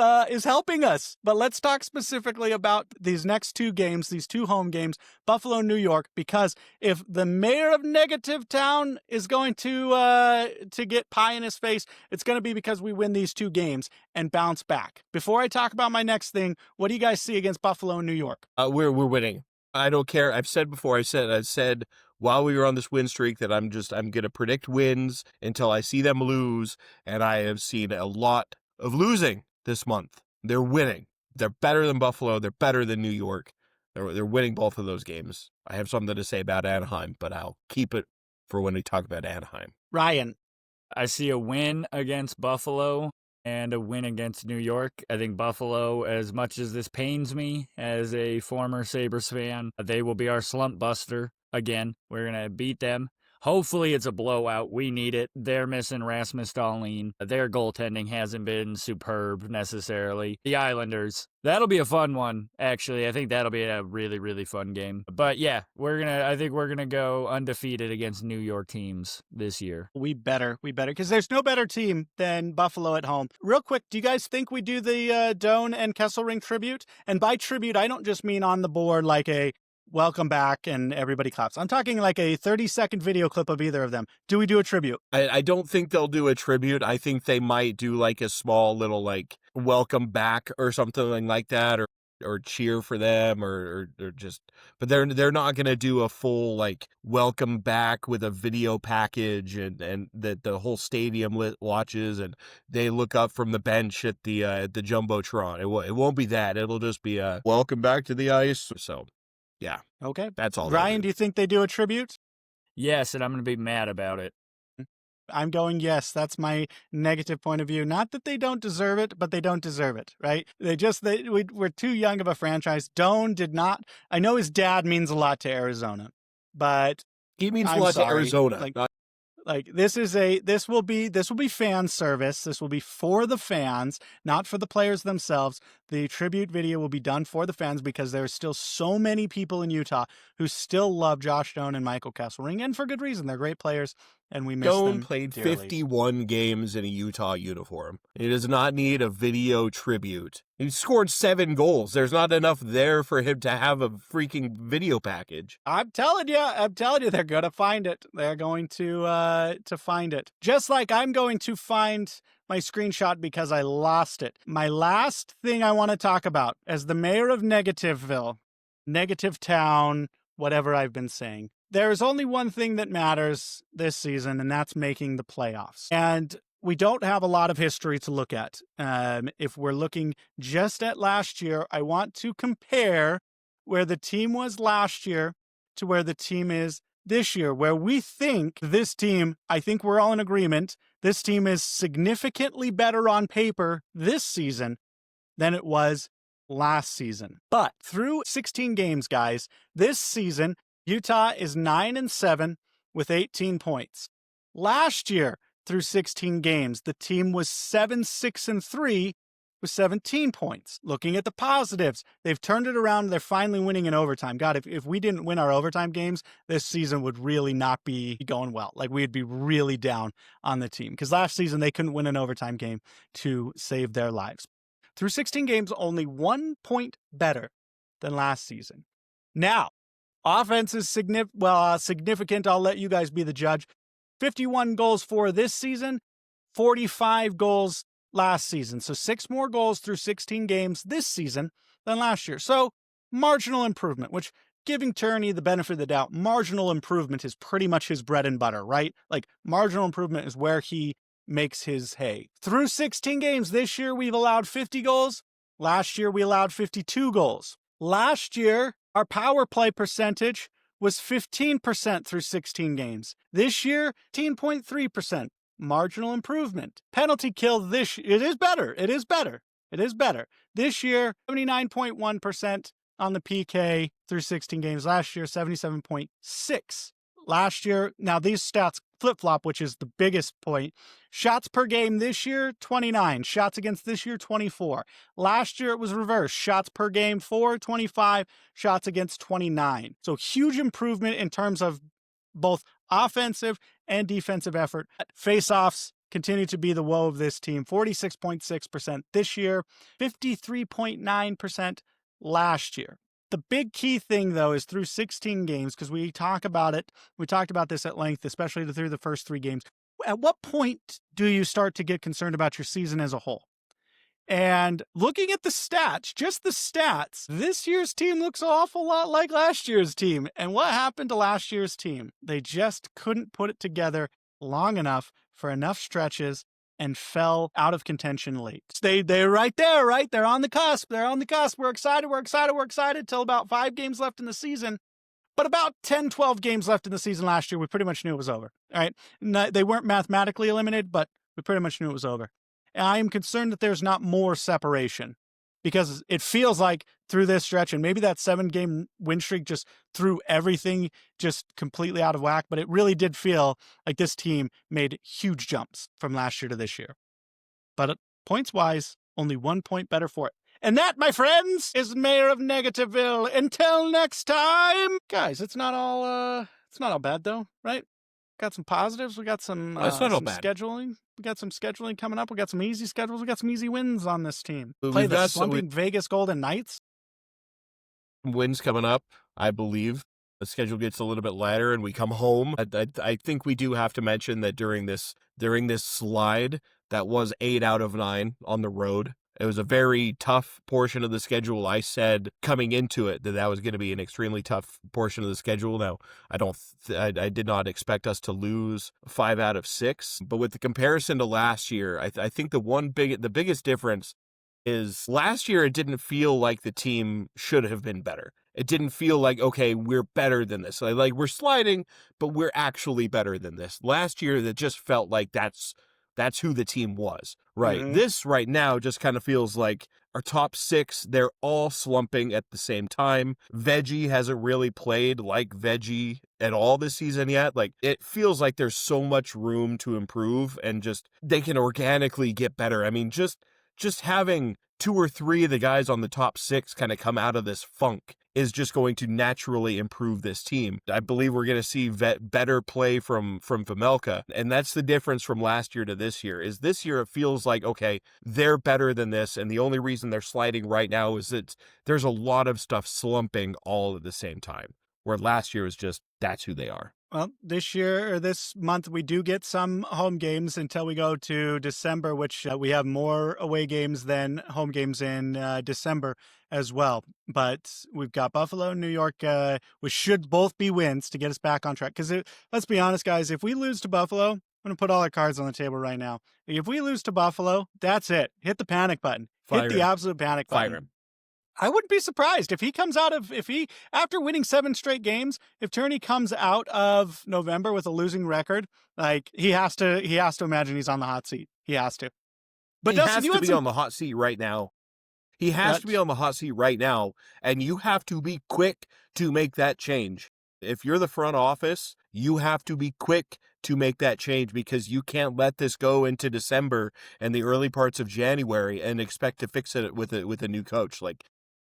helping us. But let's talk specifically about these next 2 games, these 2 home games, Buffalo, New York, because if the mayor of Negative Town is going to get pie in his face, it's going to be because we win these 2 games and bounce back. Before I talk about my next thing, what do you guys see against Buffalo and New York? We're winning. I don't care. I've said before. I said while we were on this win streak that I'm going to predict wins until I see them lose, and I have seen a lot of losing this month. They're winning. They're better than Buffalo. They're better than New York. They're winning both of those games. I have something to say about Anaheim, but I'll keep it for when we talk about Anaheim. Ryan. I see a win against Buffalo and a win against New York. I think Buffalo, as much as this pains me as a former Sabres fan, they will be our slump buster again. We're going to beat them. Hopefully it's a blowout. We need it. They're missing Rasmus Dahlin. Their goaltending hasn't been superb necessarily. The Islanders. That'll be a fun one, actually. I think that'll be a really, really fun game. But yeah, I think we're gonna go undefeated against New York teams this year. We better, because there's no better team than Buffalo at home. Real quick, do you guys think we do the Doan and Kesselring tribute? And by tribute, I don't just mean on the board like a welcome back and everybody claps. I'm talking like a 30-second video clip of either of them. Do we do a tribute? I don't think they'll do a tribute. I think they might do like a small little like welcome back or something like that, or cheer for them, or just, but they're not going to do a full like welcome back with a video package and that the whole stadium watches and they look up from the bench at the Jumbotron. It won't be that. It'll just be a welcome back to the ice. So yeah. Okay. That's all. Ryan, do you think they do a tribute? Yes, and I'm going to be mad about it. I'm going yes. That's my negative point of view. Not that they don't deserve it, but they don't deserve it, right? We're too young of a franchise. Doan did not. I know his dad means a lot to Arizona, but he means a lot to Arizona. This will be fan service. This will be for the fans, not for the players themselves. The tribute video will be done for the fans because there are still so many people in Utah who still love Josh Doan and Michael Kesselring, and for good reason. They're great players. and we miss Stone them played dearly. 51 games in a Utah uniform. He does not need a video tribute. He scored 7 goals. There's not enough there for him to have a freaking video package. I'm telling you, they're going to find it. They're going to find it. Just like I'm going to find my screenshot because I lost it. My last thing I want to talk about as the mayor of Negativeville, Negative Town, whatever I've been saying. There is only one thing that matters this season, and that's making the playoffs. And we don't have a lot of history to look at. If we're looking just at last year, I want to compare where the team was last year to where the team is this year, where we think this team, I think we're all in agreement, this team is significantly better on paper this season than it was last season. But through 16 games, guys, this season, Utah is 9-7 with 18 points. Last year, through 16 games, the team was 7-6-3 with 17 points. Looking at the positives, they've turned it around. They're finally winning in overtime. God, if we didn't win our overtime games, this season would really not be going well. Like, we'd be really down on the team. Because last season, they couldn't win an overtime game to save their lives. Through 16 games, only 1 point better than last season. Now, offense is significant. I'll let you guys be the judge. 51 goals for this season, 45 goals last season. So 6 more goals through 16 games this season than last year. So marginal improvement, which, giving Turney the benefit of the doubt, marginal improvement is pretty much his bread and butter, right? Like, marginal improvement is where he makes his hay. Through 16 games this year, we've allowed 50 goals. Last year, we allowed 52 goals. Last year, our power play percentage was 15% through 16 games. This year, 18.3%. Marginal improvement. Penalty kill it is better. This year, 79.1% on the PK through 16 games. Last year, 77.6%. Last year, now these stats flip-flop, which is the biggest point. Shots per game this year, 29. Shots against this year, 24. Last year, it was reversed. Shots per game, 4, 25. Shots against, 29. So huge improvement in terms of both offensive and defensive effort. Face-offs continue to be the woe of this team. 46.6% this year, 53.9% last year. The big key thing, though, is through 16 games, because we talk about it. We talked about this at length, especially through the first 3 games. At what point do you start to get concerned about your season as a whole? And looking at the stats, just the stats, this year's team looks an awful lot like last year's team. And what happened to last year's team? They just couldn't put it together long enough for enough stretches and fell out of contention late. They're right there, right? They're on the cusp. We're excited till about 5 games left in the season. But about 10, 12 games left in the season last year, we pretty much knew it was over. All right. They weren't mathematically eliminated, but we pretty much knew it was over. And I am concerned that there's not more separation, because it feels like through this stretch, and maybe that 7-game win streak just threw everything just completely out of whack, but it really did feel like this team made huge jumps from last year to this year. But points-wise, only 1 point better for it. And that, my friends, is Mayor of Negativeville. Until next time, guys, it's not all bad though, right? Got some positives. We got some scheduling. We got some scheduling coming up. We got some easy schedules. We got some easy wins on this team. Play the slumping Vegas Golden Knights. Wins coming up, I believe. The schedule gets a little bit lighter, and we come home. I think we do have to mention that during this slide, that was 8 out of 9 on the road. It was a very tough portion of the schedule. I said coming into it that was going to be an extremely tough portion of the schedule. Now, I did not expect us to lose 5 out of 6. But with the comparison to last year, I think the biggest difference is last year it didn't feel like the team should have been better. It didn't feel like, okay, we're better than this. Like we're sliding, but we're actually better than this. Last year, that just felt like that's who the team was, right? Mm-hmm. This right now just kind of feels like our top 6, they're all slumping at the same time. Veggie hasn't really played like Veggie at all this season yet. Like, it feels like there's so much room to improve, and just they can organically get better. I mean, just having 2 or 3 of the guys on the top 6 kind of come out of this funk is just going to naturally improve this team. I believe we're going to see better play from Vejmelka, and that's the difference from last year to this year. Is this year it feels like, okay, they're better than this, and the only reason they're sliding right now is that there's a lot of stuff slumping all at the same time, where last year was just, that's who they are. Well, this year or this month, we do get some home games until we go to December, which we have more away games than home games in December as well. But we've got Buffalo and New York, which should both be wins to get us back on track. Because let's be honest, guys, if we lose to Buffalo, I'm going to put all our cards on the table right now. If we lose to Buffalo, that's it. Hit the panic button. Hit the absolute panic button. Fire him. I wouldn't be surprised if he comes out of, after winning 7 straight games, if Turney comes out of November with a losing record, like he has to imagine he's on the hot seat. He has to. But he Dustin, has to be on the hot seat right now. He has to be on the hot seat right now, and you have to be quick to make that change. If you're the front office, you have to be quick to make that change, because you can't let this go into December and the early parts of January and expect to fix it with a new coach. Like,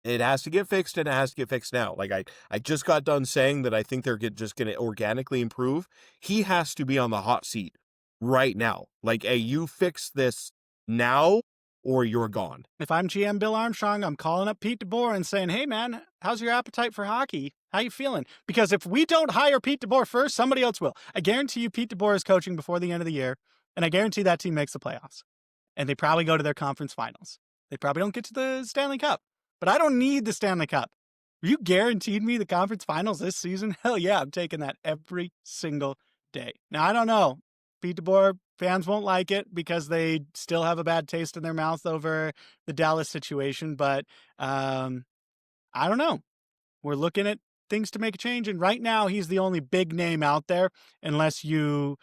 it has to get fixed, and it has to get fixed now. Like, I just got done saying that I think they're just going to organically improve. He has to be on the hot seat right now. Like, hey, you fix this now or you're gone. If I'm GM Bill Armstrong, I'm calling up Pete DeBoer and saying, hey, man, how's your appetite for hockey? How you feeling? Because if we don't hire Pete DeBoer first, somebody else will. I guarantee you Pete DeBoer is coaching before the end of the year, and I guarantee that team makes the playoffs. And they probably go to their conference finals. They probably don't get to the Stanley Cup. But I don't need the Stanley Cup. You guaranteed me the conference finals this season? Hell yeah, I'm taking that every single day. Now, I don't know. Pete DeBoer fans won't like it because they still have a bad taste in their mouth over the Dallas situation. But I don't know. We're looking at things to make a change. And right now, he's the only big name out there, unless you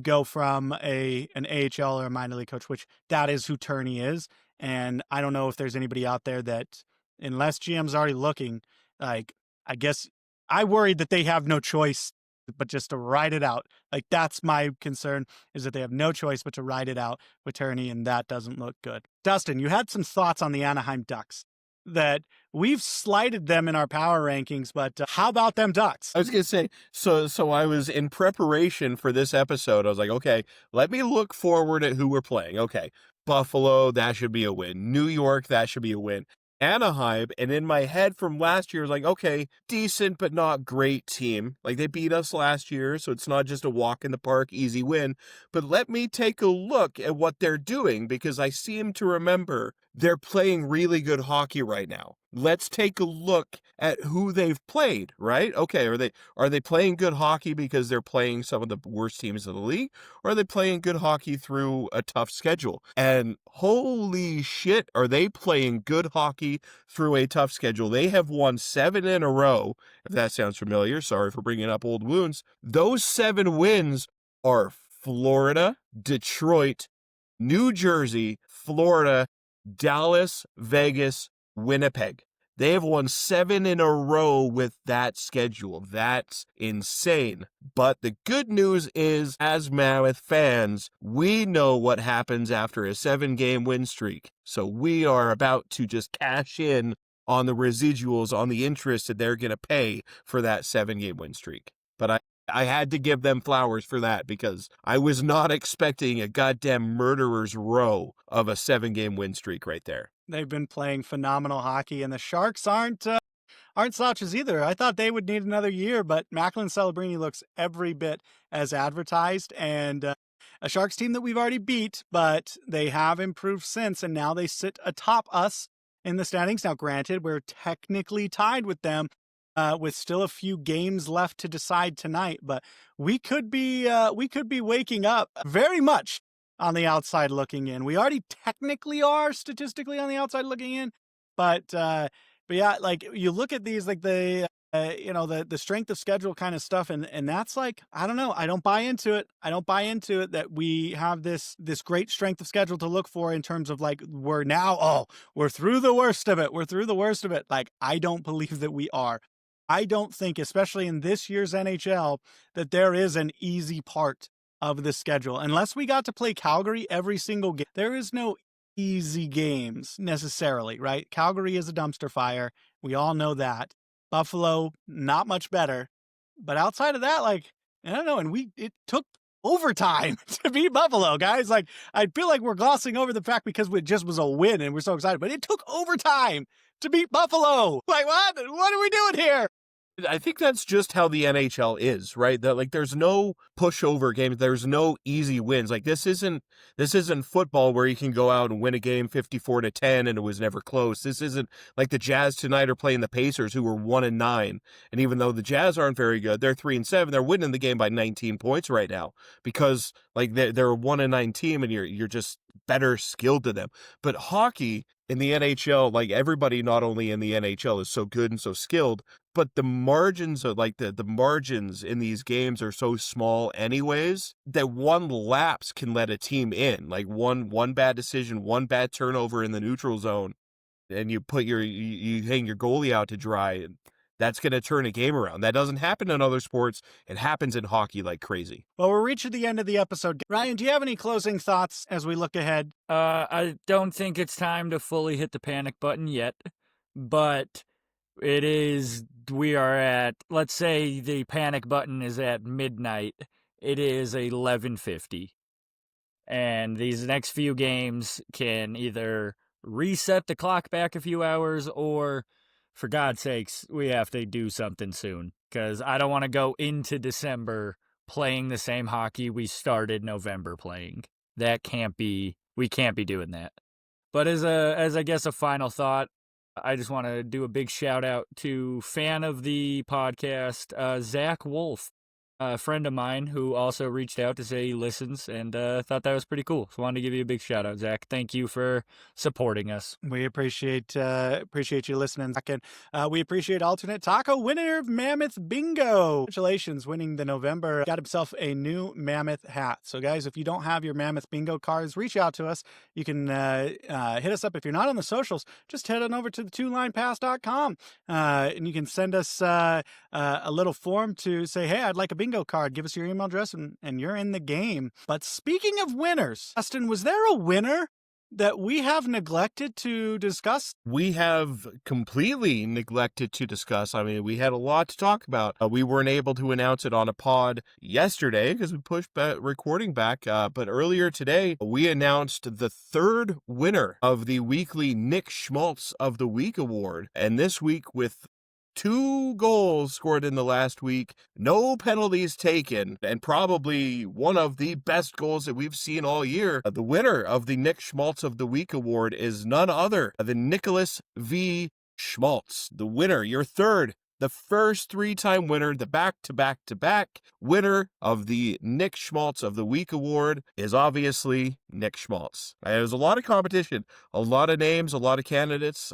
go from an AHL or a minor league coach, which that is who Turney is. And I don't know if there's anybody out there that, unless GM's already looking, like, I guess I worried that they have no choice but just to ride it out. Like, that's my concern, is that they have no choice but to ride it out with Turney, and that doesn't look good. Dustin, you had some thoughts on the Anaheim Ducks, that we've slighted them in our power rankings, but how about them Ducks? I was going to say, so I was in preparation for this episode. I was like, okay, let me look forward at who we're playing. Okay, Buffalo, that should be a win. New York, that should be a win. Anaheim, and in my head from last year, I was like, okay, decent but not great team. Like, they beat us last year, so it's not just a walk in the park, easy win. But let me take a look at what they're doing, because I seem to remember they're playing really good hockey right now. Let's take a look at who they've played, right? Okay, are they playing good hockey because they're playing some of the worst teams in the league? Or are they playing good hockey through a tough schedule? And holy shit, are they playing good hockey through a tough schedule? They have won 7 in a row. If that sounds familiar, sorry for bringing up old wounds. Those 7 wins are Florida, Detroit, New Jersey, Florida, Dallas, Vegas, Winnipeg. They have won 7 in a row with that schedule. That's insane. But the good news is, as Mammoth fans, we know what happens after a 7-game win streak. So we are about to just cash in on the residuals, on the interest that they're going to pay for that 7-game win streak. But I had to give them flowers for that, because I was not expecting a goddamn murderer's row of a 7-game win streak right there. They've been playing phenomenal hockey, and the Sharks aren't slouches either. I thought they would need another year, but Macklin Celebrini looks every bit as advertised, and a Sharks team that we've already beat, but they have improved since, and now they sit atop us in the standings. Now, granted, we're technically tied with them, with still a few games left to decide tonight, but we could be waking up very much on the outside looking in. We already technically are statistically on the outside looking in, but yeah, like, you look at these, like the strength of schedule kind of stuff, and that's like, I don't know, I don't buy into it. That we have this great strength of schedule to look for, in terms of, like, we're through the worst of it. Like, I don't believe that we are. I don't think, especially in this year's NHL, that there is an easy part of the schedule. Unless we got to play Calgary every single game, there is no easy games necessarily, right? Calgary is a dumpster fire. We all know that. Buffalo, not much better. But outside of that, like, I don't know. And it took overtime to beat Buffalo, guys. Like, I feel like we're glossing over the fact because it just was a win and we're so excited, but it took overtime to beat Buffalo. Like, what? What are we doing here? I think that's just how the NHL is, right? That like there's no pushover games, there's no easy wins. Like this isn't football where you can go out and win a game 54-10 and it was never close. This isn't like the Jazz tonight are playing the Pacers who were 1-9. And even though the Jazz aren't very good, they're 3-7, they're winning the game by 19 points right now because like they're a 1-9 team and you're just better skilled to them. But hockey in the NHL, like everybody not only in the NHL is so good and so skilled, but the margins are like the margins in these games are so small anyways that one lapse can let a team in. Like one bad decision, one bad turnover in the neutral zone, and you hang your goalie out to dry, and that's going to turn a game around. That doesn't happen in other sports. It happens in hockey like crazy. Well, we're reaching the end of the episode. Ryan, do you have any closing thoughts as we look ahead? I don't think it's time to fully hit the panic button yet, but we are at, let's say the panic button is at midnight. It is 11:50. And these next few games can either reset the clock back a few hours or, for God's sakes, we have to do something soon. Because I don't want to go into December playing the same hockey we started November playing. We can't be doing that. But as I guess a final thought, I just want to do a big shout out to fan of the podcast, Zach Wolf, a friend of mine who also reached out to say he listens and thought that was pretty cool. So I wanted to give you a big shout out, Zach. Thank you for supporting us. We appreciate you listening, Zach. And we appreciate Alternate Taco, winner of Mammoth Bingo. Congratulations, winning the November. Got himself a new Mammoth hat. So guys, if you don't have your Mammoth Bingo cards, reach out to us. You can hit us up. If you're not on the socials, just head on over to the twolinepass.com and you can send us a little form to say, hey, I'd like a bingo card. Give us your email address and you're in the game. But speaking of winners, Justin, was there a winner that we have neglected to discuss? We have completely neglected to discuss. I mean, we had a lot to talk about. We weren't able to announce it on a pod yesterday because we pushed recording back. But earlier today, we announced the third winner of the weekly Nick Schmaltz of the Week award. And this week, with 2 goals scored in the last week, no penalties taken, and probably one of the best goals that we've seen all year. The winner of the Nick Schmaltz of the Week award is none other than Nicholas V. Schmaltz. The winner, your third, the first 3-time winner, the back-to-back-to-back winner of the Nick Schmaltz of the Week award is obviously Nick Schmaltz. There's a lot of competition, a lot of names, a lot of candidates.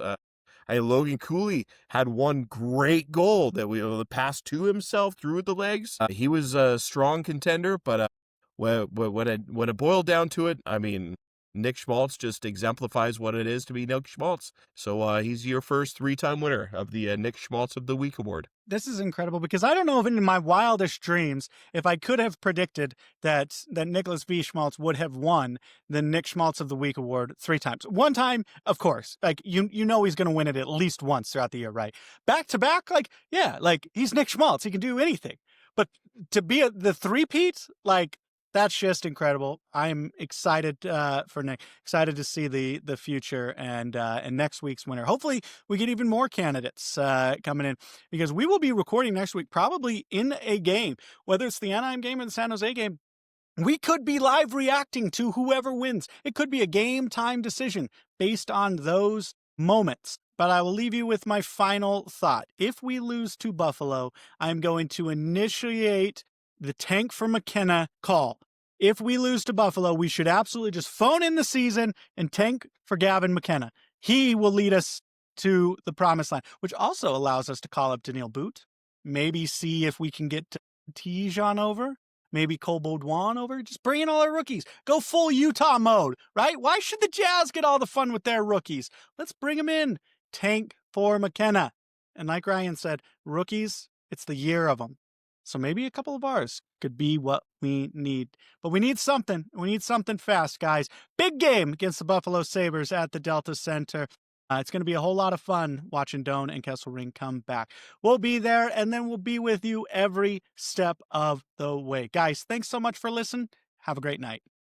Logan Cooley had one great goal that we passed to himself through the legs. He was a strong contender, but when it boiled down to it, I mean, Nick Schmaltz just exemplifies what it is to be Nick Schmaltz. So he's your first 3-time winner of the Nick Schmaltz of the Week award. This is incredible because I don't know if in my wildest dreams, if I could have predicted that Nicholas V. Schmaltz would have won the Nick Schmaltz of the Week award 3 times. One time, of course, like you know he's going to win it at least once throughout the year, right? Back to back, like, yeah, like he's Nick Schmaltz. He can do anything. But to be the three-peat, like, that's just incredible. I'm excited for Nick. Excited to see the future and next week's winner. Hopefully, we get even more candidates coming in because we will be recording next week, probably in a game, whether it's the Anaheim game or the San Jose game. We could be live reacting to whoever wins. It could be a game time decision based on those moments. But I will leave you with my final thought. If we lose to Buffalo, I'm going to initiate the tank for McKenna call. If we lose to Buffalo, we should absolutely just phone in the season and tank for Gavin McKenna. He will lead us to the promised land, which also allows us to call up Daniil Boot, maybe see if we can get Tijon over, maybe Cole Baudouin over. Just bring in all our rookies. Go full Utah mode, right? Why should the Jazz get all the fun with their rookies? Let's bring them in. Tank for McKenna. And like Ryan said, rookies, it's the year of them. So maybe a couple of bars could be what we need. But we need something. We need something fast, guys. Big game against the Buffalo Sabres at the Delta Center. It's going to be a whole lot of fun watching Doan and Kesselring come back. We'll be there, and then we'll be with you every step of the way. Guys, thanks so much for listening. Have a great night.